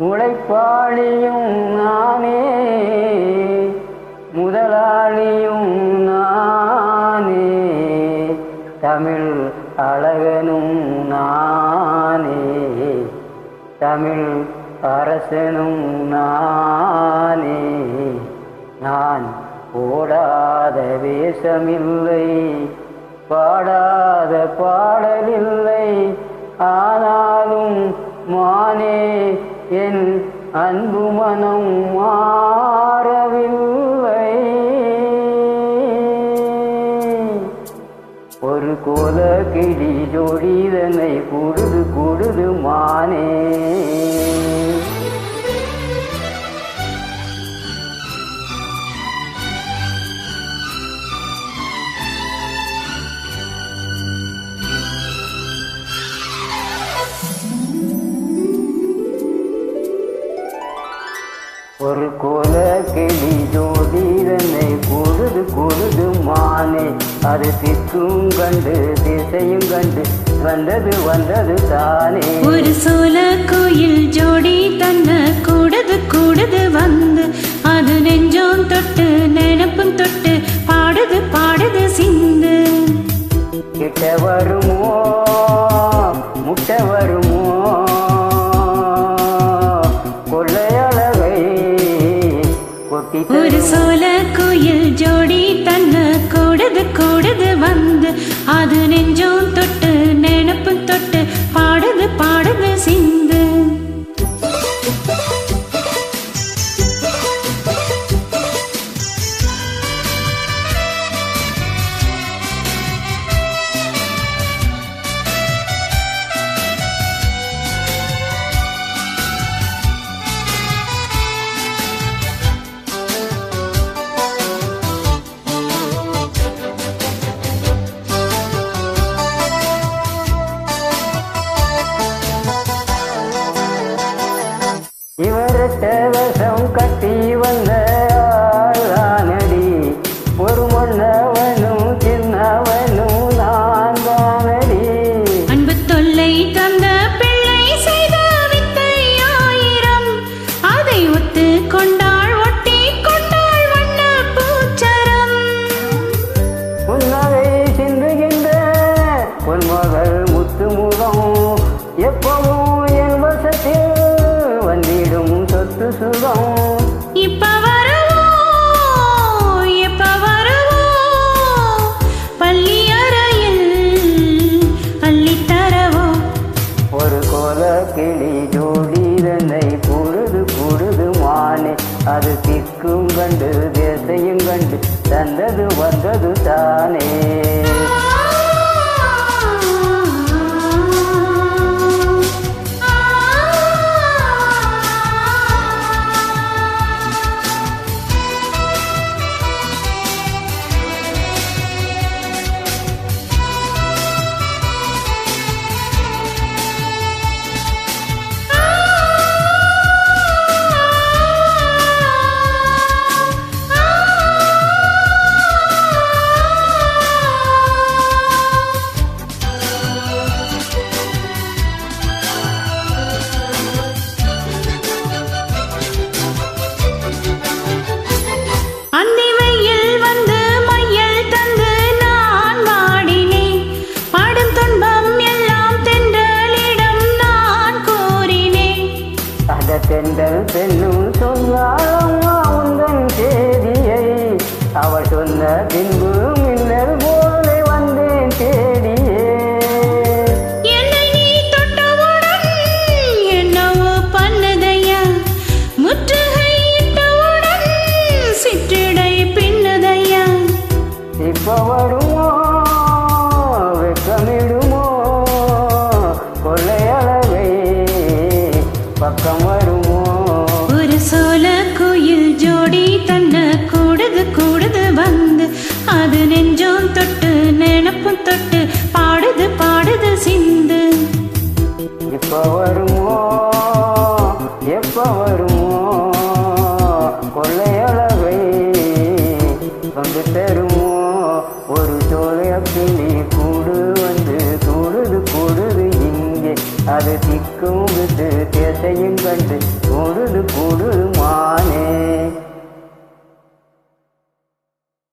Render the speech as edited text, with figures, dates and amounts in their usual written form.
உழைப்பாளியும் நானே, முதலாளியும் நானே, தமிழ் அழகனும் நானே, தமிழ் அரசனும் நானே. நான் போடாத வேஷமில்லை, பாடாத பாடலில்லை, ஆனாலும் மானே என் அன்பு மனம் மாறவில்லை. ஒரு கோல கிளி ஜோடிதனை கூடுது கூடுது மானே. ஒரு கோல கிளி ஜோடிதனை கூடுது கூடுது மானே. அது திக்கும் கண்டு திசையும் கண்டு வந்தது வந்தது தானே. ஒரு சோல கோயில் ஜோடி தன்ன கூடுது கூடுது வந்து, அது நெஞ்சோம் தொட்டு நினைப்பும் தொட்டு பாடுது பாடுது சிந்து. கிட்ட வருமோ முட்டை வருமோ, ஒரு சோல கோயில் ஜோடி தன்ன கூடுது கூடுது வந்து, அது நெஞ்சோம் தொட்டு நினைப்பும் தொட்டு பாடுது பாடுது சிந்து. இவரட்ட வசம் கட்டி வந்த ஆளானடி, ஒரு மன்னவனும் சின்னவனும் நான் தானடி. அன்பு தொல்லை தந்த பிள்ளை செய்த வித்தை ஆயிரம், அதை ஒத்து கொண்டாள் ஒட்டி கொண்டாள் வண்ண பூச்சரம். புன்னகை சிந்துகின்ற பொன்மகள் முத்துமுகம் எப்பவும் என் வசத்தில் வந்திடும் சொத்து சுகம். இப்ப வருவோ எப்ப வருவோ, பள்ளி அறையில் அள்ளித்தரவோ. ஒரு கோல கிளி ஜோடிதனை கூடுது கூடுது மானே. அது திக்கும் கண்டு தேசையும் கண்டு தந்தது வந்தது தானே. தென்றல் பெண்ணும் சொன்னாளம்மா உந்தன் செய்தியை, அவள் சொன்ன பின்பு மின்னல் போல வந்தேன் தேடியே. என்னை நீ தொட்டவுடன் என்னவோ பண்ணதையா, முற்றுகை இட்டவுடன் சிற்றிடை பின்னதையா. இப்ப வருமோ வெக்கமிடுமோ, கொள்ளையளவை பக்கம் வருமோ. ஒரு சோல கோயில் ஜோடி தன்ன கூடுது கூடுது வந்து, அது நெஞ்சோம் தொட்டு நினைப்பும் தொட்டு பாடுது பாடுது சிந்து. இப்ப வருமோ எப்ப வருமோ, கொள்ளையளவை வந்து தருமோ. ஒரு சோலையக்கிளி கூடு வந்து கூடுது கூடுது இங்கே, அது திக்கும் விட்டு தேசையும் கண்டு கூடுது கூடுது